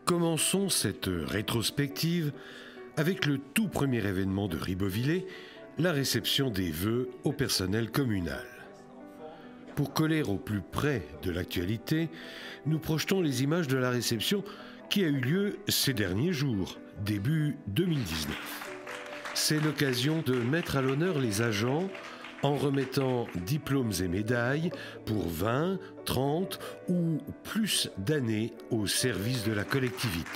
Commençons cette rétrospective avec le tout premier événement de Ribeauvillé, la réception des vœux au personnel communal. Pour coller au plus près de l'actualité, nous projetons les images de la réception qui a eu lieu ces derniers jours, début 2019. C'est l'occasion de mettre à l'honneur les agents en remettant diplômes et médailles pour 20, 30 ou plus d'années au service de la collectivité.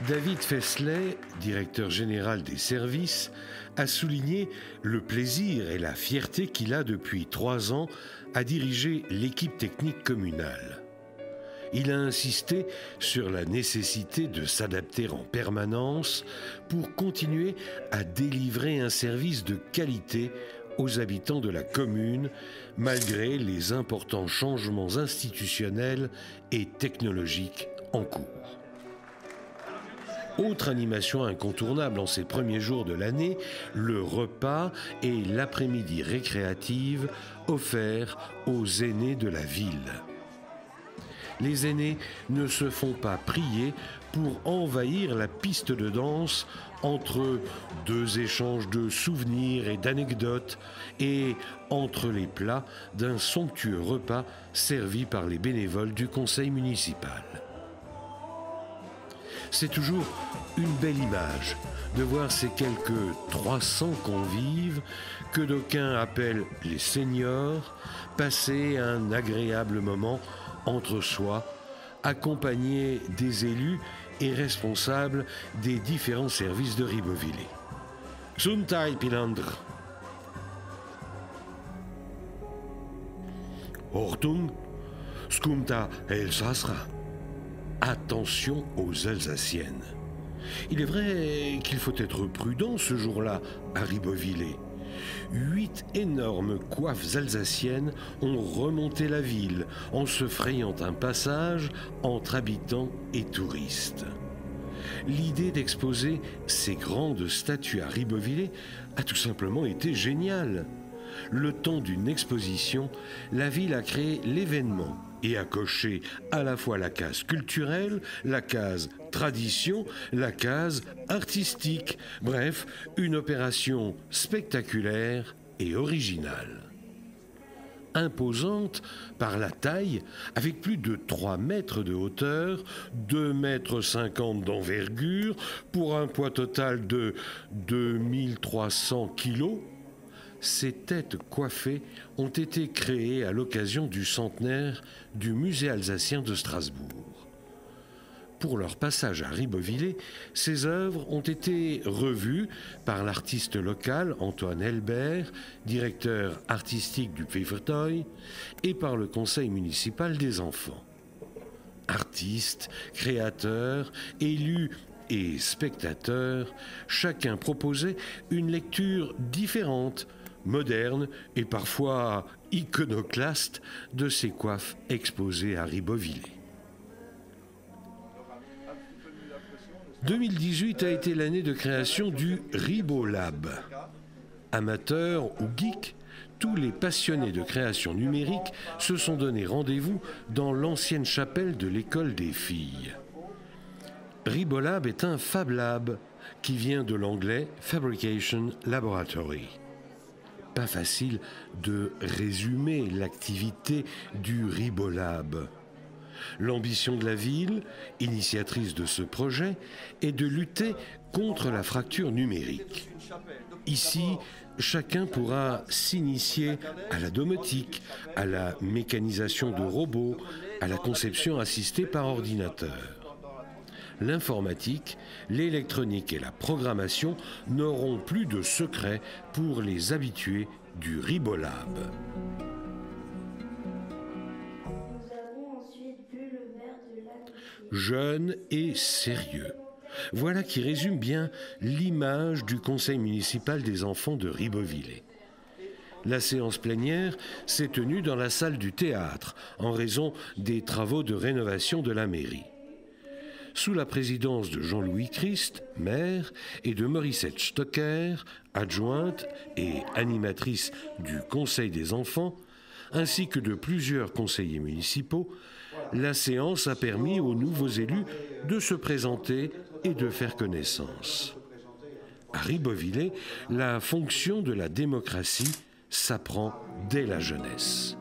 David Fesley, directeur général des services, a souligné le plaisir et la fierté qu'il a depuis 3 ans à diriger l'équipe technique communale. Il a insisté sur la nécessité de s'adapter en permanence pour continuer à délivrer un service de qualité aux habitants de la commune, malgré les importants changements institutionnels et technologiques en cours. Autre animation incontournable en ces premiers jours de l'année, le repas et l'après-midi récréative offerts aux aînés de la ville. Les aînés ne se font pas prier pour envahir la piste de danse entre 2 échanges de souvenirs et d'anecdotes et entre les plats d'un somptueux repas servi par les bénévoles du conseil municipal. C'est toujours une belle image de voir ces quelques 300 convives que d'aucuns appellent les seniors passer un agréable moment entre soi, accompagnés des élus et responsables des différents services de Ribeauvillé. Gesundheit, Pilandre. Hortung, Skumta Elsasra. Attention aux Alsaciennes. Il est vrai qu'il faut être prudent ce jour-là à Ribeauvillé. 8 énormes coiffes alsaciennes ont remonté la ville en se frayant un passage entre habitants et touristes. L'idée d'exposer ces grandes statues à Ribeauvillé a tout simplement été géniale. Le temps d'une exposition, la ville a créé l'événement et a coché à la fois la case culturelle, la case tradition, la case artistique. Bref, une opération spectaculaire et originale. Imposante par la taille, avec plus de 3 mètres de hauteur, 2,50 m d'envergure, pour un poids total de 2300 kilos, ces têtes coiffées ont été créées à l'occasion du centenaire du Musée alsacien de Strasbourg. Pour leur passage à Ribeauvillé, ces œuvres ont été revues par l'artiste local Antoine Helbert, directeur artistique du Pfeffertoy, et par le conseil municipal des enfants. Artistes, créateurs, élus et spectateurs, chacun proposait une lecture différente, moderne et parfois iconoclaste de ces coiffes exposées à Ribeauvillé. 2018 a été l'année de création du Ribolab. Amateurs ou geeks, tous les passionnés de création numérique se sont donné rendez-vous dans l'ancienne chapelle de l'école des filles. Ribolab est un Fab Lab qui vient de l'anglais Fabrication Laboratory. Pas facile de résumer l'activité du Ribolab. L'ambition de la ville, initiatrice de ce projet, est de lutter contre la fracture numérique. Ici, chacun pourra s'initier à la domotique, à la mécanisation de robots, à la conception assistée par ordinateur. L'informatique, l'électronique et la programmation n'auront plus de secret pour les habitués du Ribolab. Jeune et sérieux. Voilà qui résume bien l'image du conseil municipal des enfants de Ribeauvillé. La séance plénière s'est tenue dans la salle du théâtre en raison des travaux de rénovation de la mairie. Sous la présidence de Jean-Louis Christ, maire, et de Morissette Stocker, adjointe et animatrice du Conseil des enfants, ainsi que de plusieurs conseillers municipaux, la séance a permis aux nouveaux élus de se présenter et de faire connaissance. À Ribeauvillé, la fonction de la démocratie s'apprend dès la jeunesse.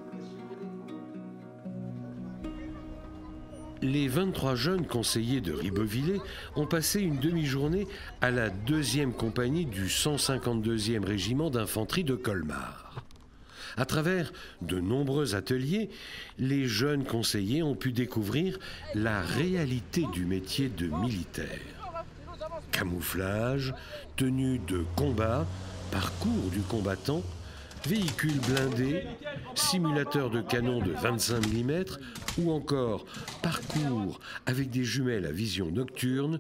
Les 23 jeunes conseillers de Ribeauvillé ont passé une demi-journée à la 2e compagnie du 152e régiment d'infanterie de Colmar. À travers de nombreux ateliers, les jeunes conseillers ont pu découvrir la réalité du métier de militaire. Camouflage, tenue de combat, parcours du combattant, véhicules blindés, simulateurs de canon de 25 mm ou encore parcours avec des jumelles à vision nocturne,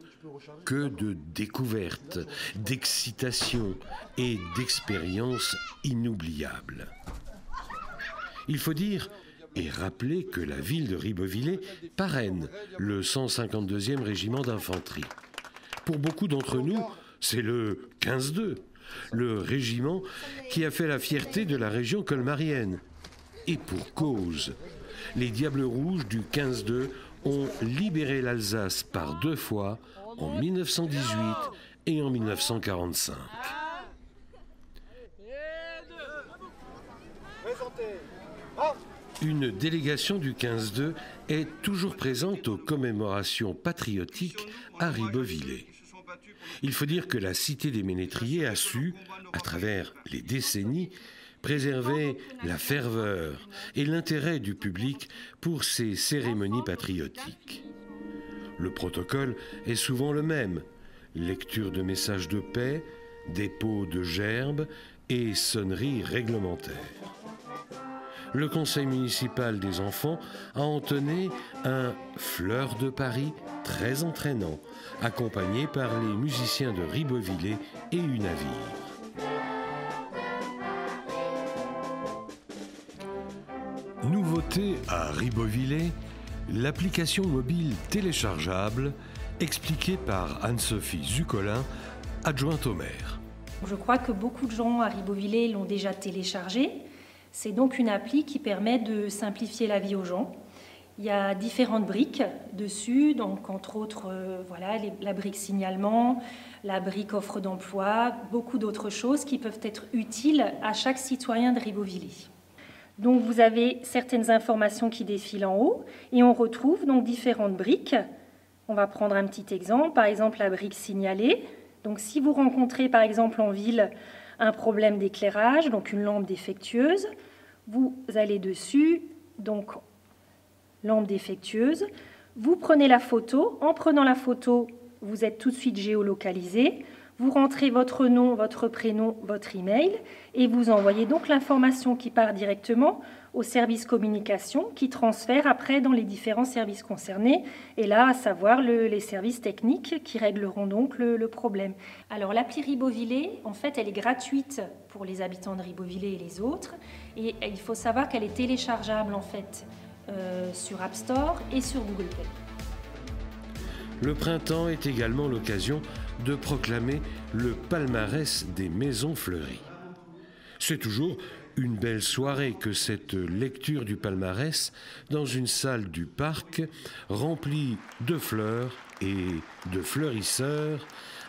que de découvertes, d'excitation et d'expériences inoubliables. Il faut dire et rappeler que la ville de Ribeauvillé parraine le 152e régiment d'infanterie. Pour beaucoup d'entre nous, c'est le 15-2. Le régiment qui a fait la fierté de la région colmarienne. Et pour cause, les Diables Rouges du 15-2 ont libéré l'Alsace par 2 fois, en 1918 et en 1945. Une délégation du 15-2 est toujours présente aux commémorations patriotiques à Ribeauvillé. Il faut dire que la cité des Ménétriers a su, à travers les décennies, préserver la ferveur et l'intérêt du public pour ces cérémonies patriotiques. Le protocole est souvent le même: lecture de messages de paix, dépôt de gerbes et sonneries réglementaires. Le conseil municipal des enfants a entonné un Fleur de Paris très entraînant, accompagné par les musiciens de Ribeauvillé et Unavir. Nouveauté à Ribeauvillé, l'application mobile téléchargeable, expliquée par Anne-Sophie Zucolin, adjointe au maire. Je crois que beaucoup de gens à Ribeauvillé l'ont déjà téléchargée. C'est donc une appli qui permet de simplifier la vie aux gens. Il y a différentes briques dessus, donc entre autres la brique signalement, la brique offre d'emploi, beaucoup d'autres choses qui peuvent être utiles à chaque citoyen de Ribeauvillé. Donc vous avez certaines informations qui défilent en haut et on retrouve donc différentes briques. On va prendre un petit exemple, par exemple la brique signalée. Donc si vous rencontrez par exemple en ville un problème d'éclairage, donc une lampe défectueuse, vous allez dessus, donc lampe défectueuse, vous prenez la photo. En prenant la photo, vous êtes tout de suite géolocalisé. Vous rentrez votre nom, votre prénom, votre email et vous envoyez donc l'information qui part directement au service communication qui transfère après dans les différents services concernés et là, à savoir les services techniques qui régleront donc le problème. Alors l'appli Ribeauvillé, en fait, elle est gratuite pour les habitants de Ribeauvillé et les autres et il faut savoir qu'elle est téléchargeable en fait sur App Store et sur Google Play. Le printemps est également l'occasion de proclamer le palmarès des maisons fleuries. C'est toujours une belle soirée que cette lecture du palmarès dans une salle du parc remplie de fleurs et de fleurisseurs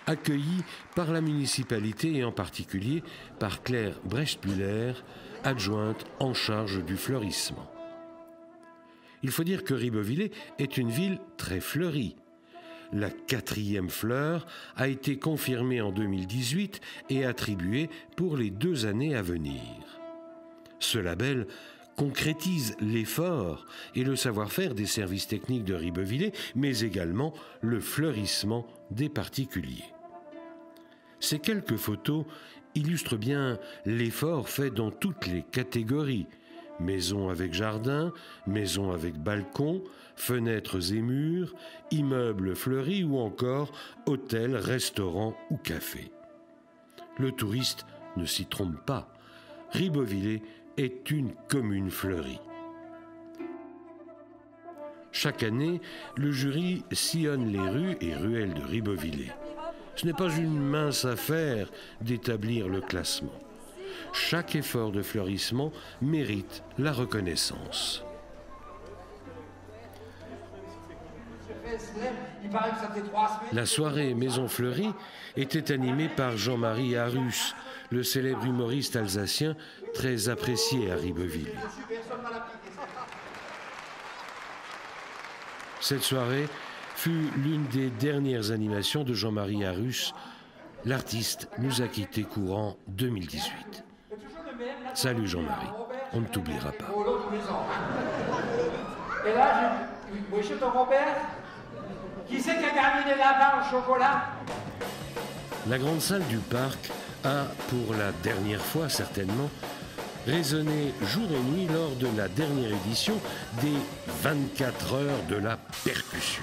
accueillis par la municipalité et en particulier par Claire Brechtmuller, adjointe en charge du fleurissement. Il faut dire que Ribeauvillé est une ville très fleurie. La 4e fleur a été confirmée en 2018 et attribuée pour les 2 années à venir. Ce label concrétise l'effort et le savoir-faire des services techniques de Ribeauvillé, mais également le fleurissement des particuliers. Ces quelques photos illustrent bien l'effort fait dans toutes les catégories: maison avec jardin, maison avec balcon, fenêtres et murs, immeubles fleuris ou encore hôtels, restaurants ou cafés. Le touriste ne s'y trompe pas. Ribeauvillé est une commune fleurie. Chaque année, le jury sillonne les rues et ruelles de Ribeauvillé. Ce n'est pas une mince affaire d'établir le classement. Chaque effort de fleurissement mérite la reconnaissance. La soirée Maison Fleurie était animée par Jean-Marie Arus, le célèbre humoriste alsacien très apprécié à Ribeauvillé. Cette soirée fut l'une des dernières animations de Jean-Marie Arus. L'artiste nous a quittés courant 2018. Salut Jean-Marie, on ne t'oubliera pas. Et là, oui, chez ton Robert, qui c'est qui a terminé là-bas au chocolat? La grande salle du parc a, pour la dernière fois certainement, résonné jour et nuit lors de la dernière édition des 24 heures de la percussion.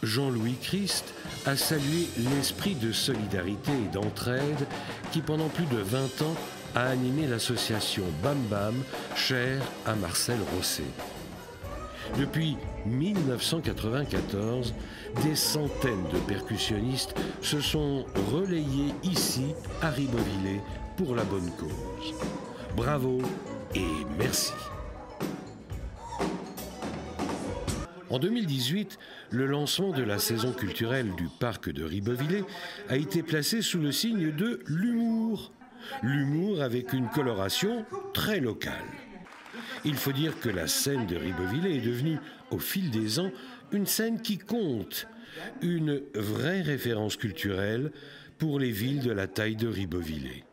Jean-Louis Christ a salué l'esprit de solidarité et d'entraide qui, pendant plus de 20 ans, a animé l'association Bam Bam, chère à Marcel Rosset. Depuis 1994, des centaines de percussionnistes se sont relayés ici, à Ribeauvillé, pour la bonne cause. Bravo et merci. En 2018, le lancement de la saison culturelle du parc de Ribeauvillé a été placé sous le signe de l'humour. L'humour avec une coloration très locale. Il faut dire que la scène de Ribeauvillé est devenue, au fil des ans, une scène qui compte, une vraie référence culturelle pour les villes de la taille de Ribeauvillé.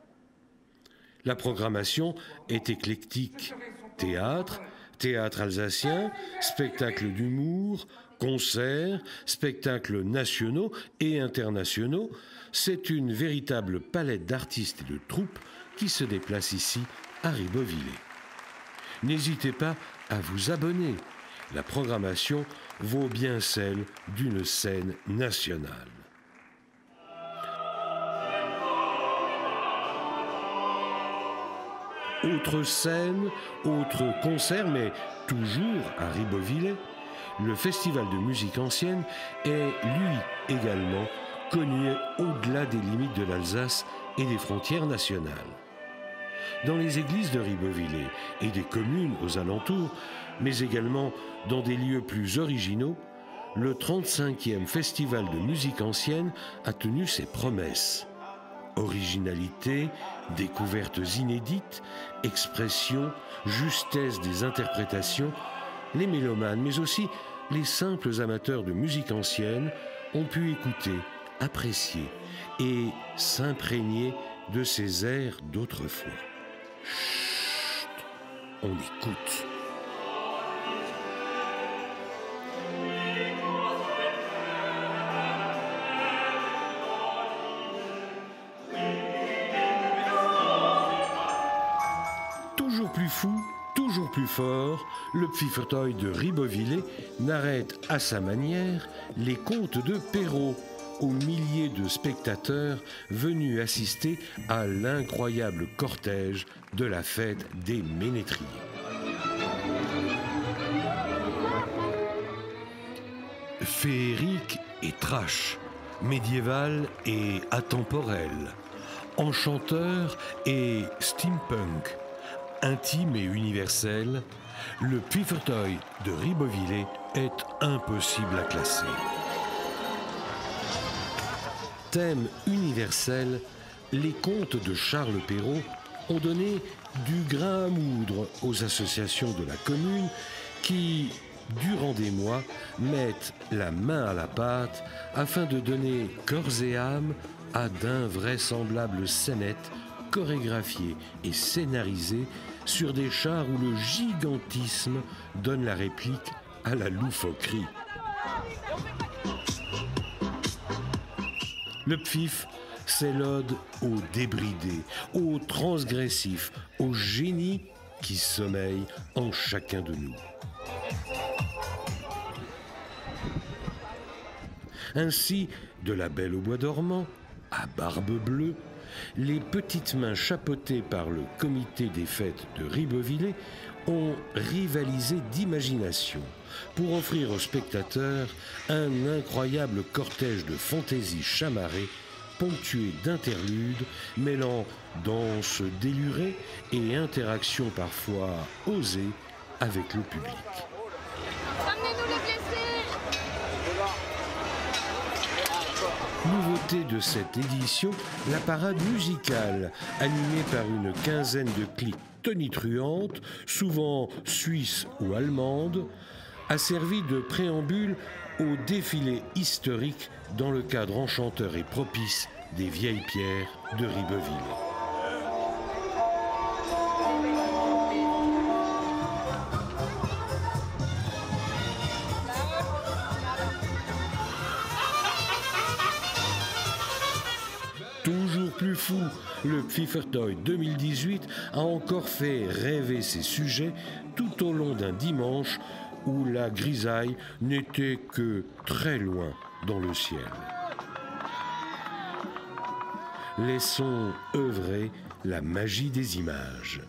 La programmation est éclectique. Théâtre, théâtre alsacien, spectacles d'humour, concerts, spectacles nationaux et internationaux, c'est une véritable palette d'artistes et de troupes qui se déplacent ici à Ribeauvillé. N'hésitez pas à vous abonner. La programmation vaut bien celle d'une scène nationale. Autre scène, autre concert, mais toujours à Ribeauvillé, le Festival de musique ancienne est, lui également, connu au-delà des limites de l'Alsace et des frontières nationales. Dans les églises de Ribeauvillé et des communes aux alentours, mais également dans des lieux plus originaux, le 35e Festival de musique ancienne a tenu ses promesses. Originalité, découvertes inédites, expression, justesse des interprétations, les mélomanes, mais aussi les simples amateurs de musique ancienne ont pu écouter, apprécier et s'imprégner de ces airs d'autrefois. Chut, on écoute. Toujours plus fou, toujours plus fort, le Pfiffertoy de Ribeauvillé narrête à sa manière les contes de Perrault aux milliers de spectateurs venus assister à l'incroyable cortège de la fête des Ménétriers. Féerique et trash, médiéval et atemporel, enchanteur et steampunk, intime et universel, le Pfiffertoy de Ribeauvillé est impossible à classer. Thème universel, les contes de Charles Perrault ont donné du grain à moudre aux associations de la commune qui, durant des mois, mettent la main à la pâte afin de donner corps et âme à d'invraisemblables scénettes chorégraphiées et scénarisées sur des chars où le gigantisme donne la réplique à la loufoquerie. Le pfif, c'est l'ode au débridé, au transgressif, au génie qui sommeille en chacun de nous. Ainsi, de la Belle au bois dormant à Barbe bleue, les petites mains chapeautées par le comité des fêtes de Ribeauvillé ont rivalisé d'imagination pour offrir aux spectateurs un incroyable cortège de fantaisies chamarrées ponctué d'interludes mêlant danse délurée et interactions parfois osées avec le public. Ramenez-nous les blessés! Nouveauté de cette édition, la parade musicale, animée par une quinzaine de cliques tonitruantes, souvent suisses ou allemandes, a servi de préambule au défilé historique dans le cadre enchanteur et propice des vieilles pierres de Ribeauvillé. Toujours plus fou, le Pfiffertoy 2018 a encore fait rêver ses sujets tout au long d'un dimanche où la grisaille n'était que très loin dans le ciel. Laissons œuvrer la magie des images.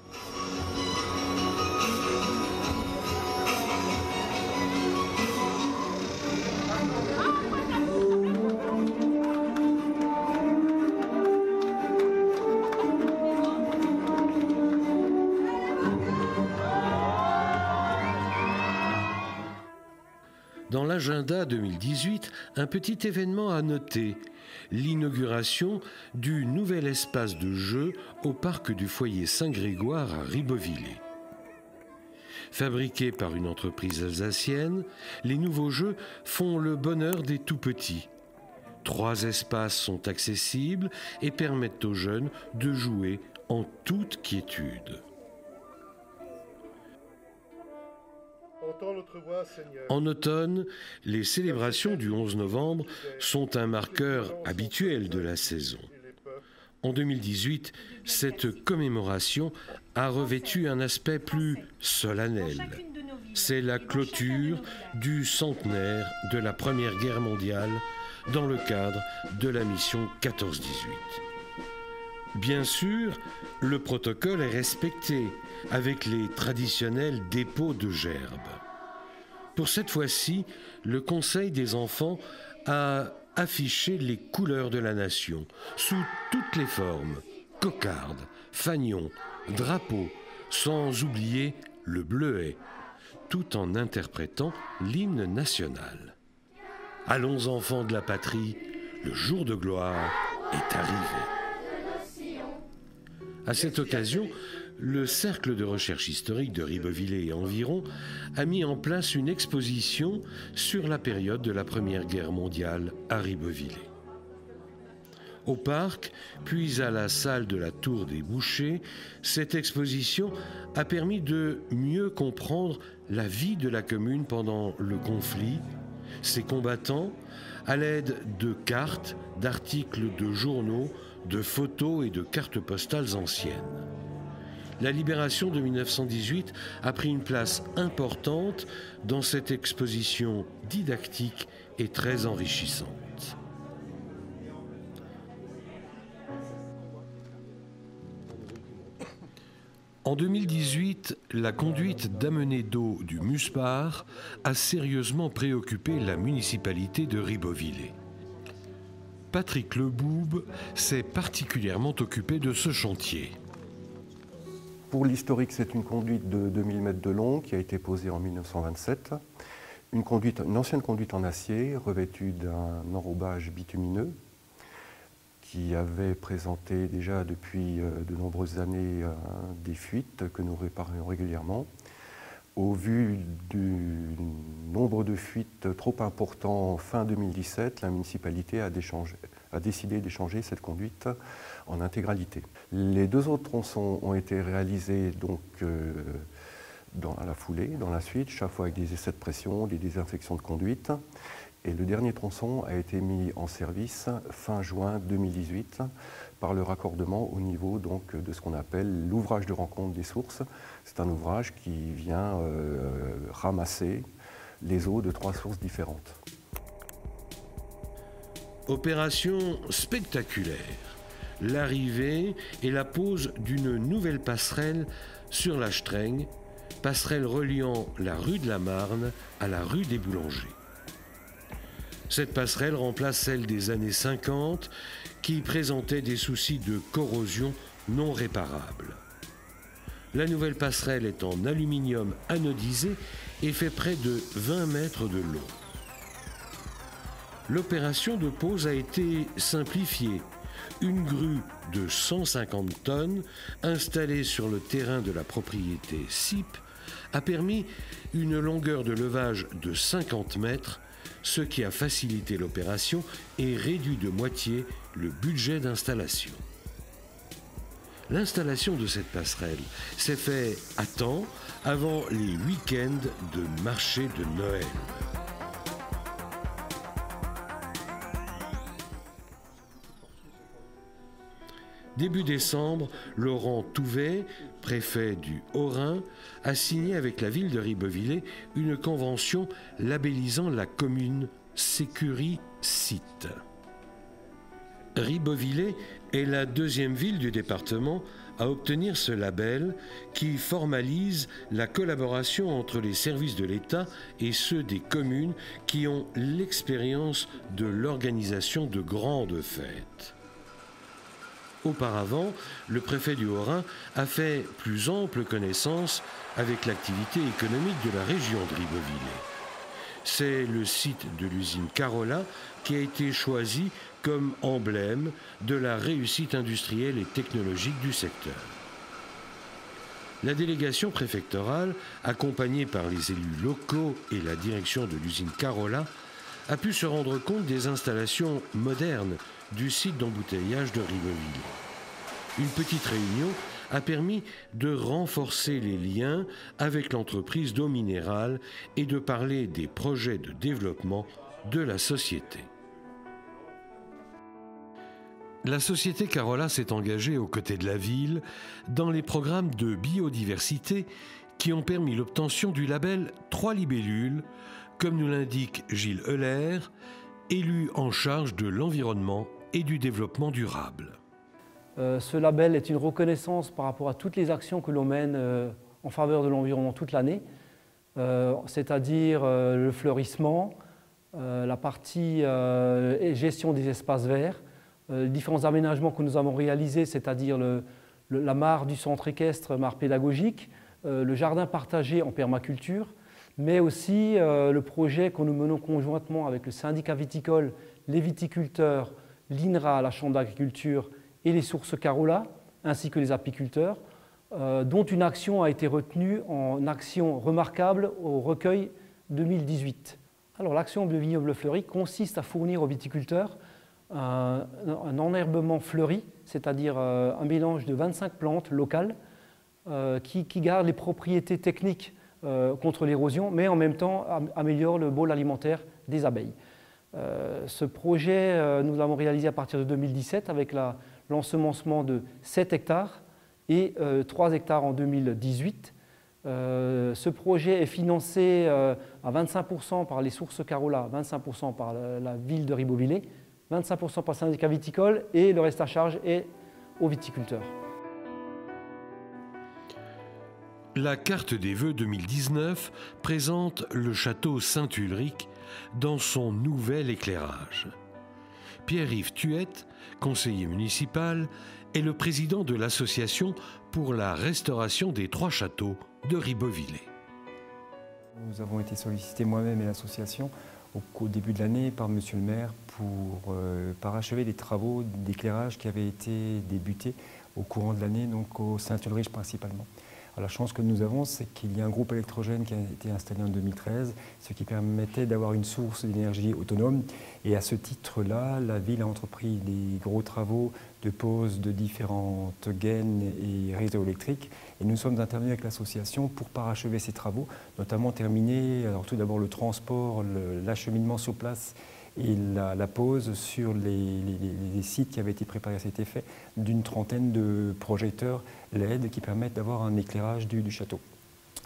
Dans l'agenda 2018, un petit événement à noter, l'inauguration du nouvel espace de jeu au parc du foyer Saint-Grégoire à Ribeauvillé. Fabriqués par une entreprise alsacienne, les nouveaux jeux font le bonheur des tout-petits. 3 espaces sont accessibles et permettent aux jeunes de jouer en toute quiétude. En automne, les célébrations du 11 novembre sont un marqueur habituel de la saison. En 2018, cette commémoration a revêtu un aspect plus solennel. C'est la clôture du centenaire de la Première Guerre mondiale dans le cadre de la mission 14-18. Bien sûr, le protocole est respecté avec les traditionnels dépôts de gerbes. Pour cette fois-ci, le Conseil des enfants a affiché les couleurs de la nation sous toutes les formes, cocarde, fanion, drapeau, sans oublier le bleuet, tout en interprétant l'hymne national. Allons enfants de la patrie, le jour de gloire est arrivé. À cette occasion, le Cercle de recherche historique de Ribeauvillé et environ a mis en place une exposition sur la période de la Première Guerre mondiale à Ribeauvillé. Au parc, puis à la salle de la Tour des Bouchers, cette exposition a permis de mieux comprendre la vie de la commune pendant le conflit, ses combattants, à l'aide de cartes, d'articles de journaux, de photos et de cartes postales anciennes. La libération de 1918 a pris une place importante dans cette exposition didactique et très enrichissante. En 2018, la conduite d'amener d'eau du Muspar a sérieusement préoccupé la municipalité de Ribeauvillé. Patrick Leboub s'est particulièrement occupé de ce chantier. Pour l'historique, c'est une conduite de 2000 mètres de long qui a été posée en 1927. Une ancienne conduite en acier revêtue d'un enrobage bitumineux qui avait présenté déjà depuis de nombreuses années des fuites que nous réparions régulièrement. Au vu du nombre de fuites trop important fin 2017, la municipalité a décidé d'échanger cette conduite en intégralité. Les 2 autres tronçons ont été réalisés donc, dans la foulée, dans la suite, chaque fois avec des essais de pression, des désinfections de conduite. Et le dernier tronçon a été mis en service fin juin 2018 par le raccordement au niveau donc, de ce qu'on appelle l'ouvrage de rencontre des sources. C'est un ouvrage qui vient ramasser les eaux de 3 sources différentes. Opération spectaculaire. L'arrivée et la pose d'une nouvelle passerelle sur la Streng, passerelle reliant la rue de la Marne à la rue des Boulangers. Cette passerelle remplace celle des années 50 qui présentait des soucis de corrosion non réparables. La nouvelle passerelle est en aluminium anodisé et fait près de 20 mètres de long. L'opération de pose a été simplifiée. Une grue de 150 tonnes installée sur le terrain de la propriété SIP a permis une longueur de levage de 50 mètres, ce qui a facilité l'opération et réduit de moitié le budget d'installation. L'installation de cette passerelle s'est faite à temps avant les week-ends de marché de Noël. Début décembre, Laurent Touvet, préfet du Haut-Rhin, a signé avec la ville de Ribeauvillé une convention labellisant la commune Sécuri-Site. Ribeauvillé est la deuxième ville du département à obtenir ce label qui formalise la collaboration entre les services de l'État et ceux des communes qui ont l'expérience de l'organisation de grandes fêtes. Auparavant, le préfet du Haut-Rhin a fait plus ample connaissance avec l'activité économique de la région de Ribeauvillé. C'est le site de l'usine Carola qui a été choisi comme emblème de la réussite industrielle et technologique du secteur. La délégation préfectorale, accompagnée par les élus locaux et la direction de l'usine Carola, a pu se rendre compte des installations modernes du site d'embouteillage de Ribeauvillé. Une petite réunion a permis de renforcer les liens avec l'entreprise d'eau minérale et de parler des projets de développement de la société. La société Carola s'est engagée aux côtés de la ville dans les programmes de biodiversité qui ont permis l'obtention du label 3 libellules, comme nous l'indique Gilles Euler, élu en charge de l'environnement et du développement durable. Ce label est une reconnaissance par rapport à toutes les actions que l'on mène en faveur de l'environnement toute l'année, c'est-à-dire le fleurissement, la partie gestion des espaces verts, les différents aménagements que nous avons réalisés, c'est-à-dire la mare du centre équestre, mare pédagogique, le jardin partagé en permaculture, mais aussi le projet que nous menons conjointement avec le syndicat viticole, les viticulteurs, l'INRA, la Chambre d'agriculture et les sources Carola, ainsi que les apiculteurs, dont une action a été retenue en action remarquable au recueil 2018. Alors l'action de Vignoble Fleuri consiste à fournir aux viticulteurs un enherbement fleuri, c'est-à-dire un mélange de 25 plantes locales qui gardent les propriétés techniques contre l'érosion, mais en même temps améliore le bol alimentaire des abeilles. Ce projet, nous l'avons réalisé à partir de 2017 avec l'ensemencement de 7 hectares et 3 hectares en 2018. Ce projet est financé à 25% par les sources Carola, 25% par la ville de Ribeauvillé, 25% par le syndicat viticole et le reste à charge est aux viticulteurs. La carte des vœux 2019 présente le château Saint-Ulrich dans son nouvel éclairage. Pierre-Yves Thuette, conseiller municipal, est le président de l'association pour la restauration des 3 châteaux de Ribeauvillé. Nous avons été sollicités, moi-même et l'association, au début de l'année par Monsieur le maire pour parachever les travaux d'éclairage qui avaient été débutés au courant de l'année, donc au Saint-Ulrich principalement. Alors, la chance que nous avons, c'est qu'il y a un groupe électrogène qui a été installé en 2013, ce qui permettait d'avoir une source d'énergie autonome. Et à ce titre-là, la ville a entrepris des gros travaux de pose de différentes gaines et réseaux électriques. Et nous sommes intervenus avec l'association pour parachever ces travaux, notamment terminer, alors tout d'abord le transport, l'acheminement sur place et la pose sur les sites qui avaient été préparés à cet effet d'une trentaine de projecteurs LED qui permettent d'avoir un éclairage du château.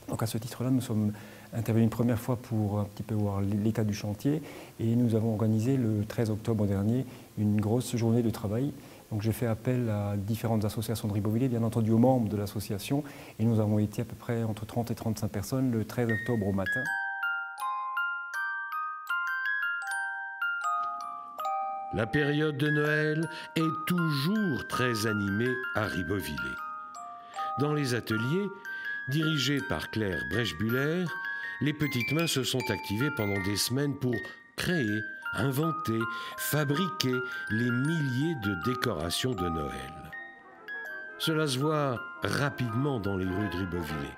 Donc à ce titre-là, nous sommes intervenus une première fois pour un petit peu voir l'état du chantier et nous avons organisé le 13 octobre dernier une grosse journée de travail. Donc j'ai fait appel à différentes associations de Ribeauvillé, bien entendu aux membres de l'association, et nous avons été à peu près entre 30 et 35 personnes le 13 octobre au matin. La période de Noël est toujours très animée à Ribeauvillé. Dans les ateliers, dirigés par Claire Brechbuller, les petites mains se sont activées pendant des semaines pour créer, inventer, fabriquer les milliers de décorations de Noël. Cela se voit rapidement dans les rues de Ribeauvillé.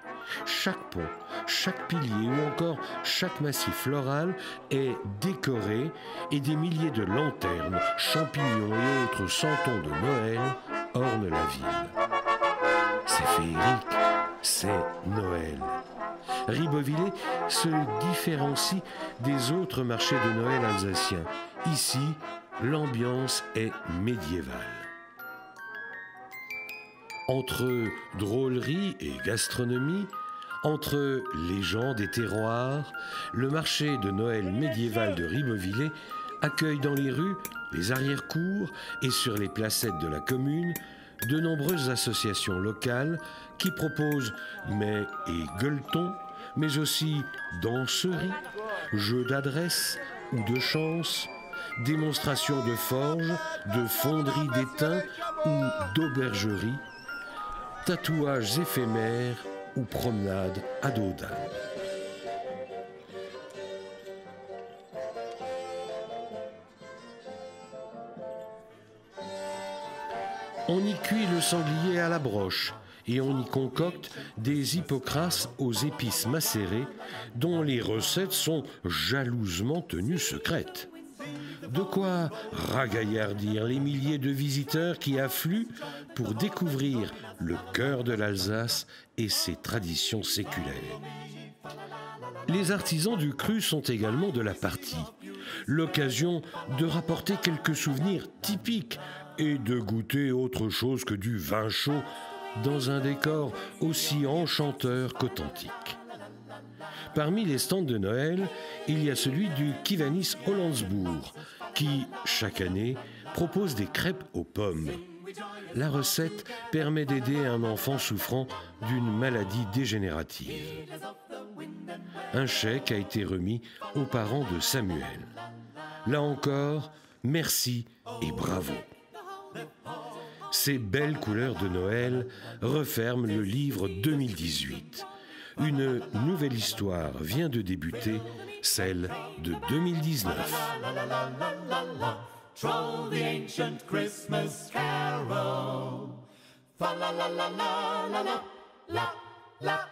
Chaque pont, chaque pilier ou encore chaque massif floral est décoré et des milliers de lanternes, champignons et autres santons de Noël ornent la ville. C'est féerique, c'est Noël. Ribeauvillé se différencie des autres marchés de Noël alsaciens. Ici, l'ambiance est médiévale. Entre drôlerie et gastronomie, entre légendes et terroirs, le marché de Noël médiéval de Ribeauvillé accueille dans les rues, les arrière-cours et sur les placettes de la commune de nombreuses associations locales qui proposent mets et gueuletons, mais aussi danseries, jeux d'adresse ou de chance, démonstrations de forge, de fonderie d'étain ou d'aubergerie, tatouages éphémères ou promenades à dos d'âne. On y cuit le sanglier à la broche et on y concocte des hippocras aux épices macérées dont les recettes sont jalousement tenues secrètes. De quoi ragaillardir les milliers de visiteurs qui affluent pour découvrir le cœur de l'Alsace et ses traditions séculaires. Les artisans du cru sont également de la partie. L'occasion de rapporter quelques souvenirs typiques et de goûter autre chose que du vin chaud dans un décor aussi enchanteur qu'authentique. Parmi les stands de Noël, il y a celui du Kiwanis Hollandsbourg, qui, chaque année, propose des crêpes aux pommes. La recette permet d'aider un enfant souffrant d'une maladie dégénérative. Un chèque a été remis aux parents de Samuel. Là encore, merci et bravo. Ces belles couleurs de Noël referment le livre 2018. Une nouvelle histoire vient de débuter, celle de 2019. Troll the ancient Christmas carol. Fa la la la la la la la la.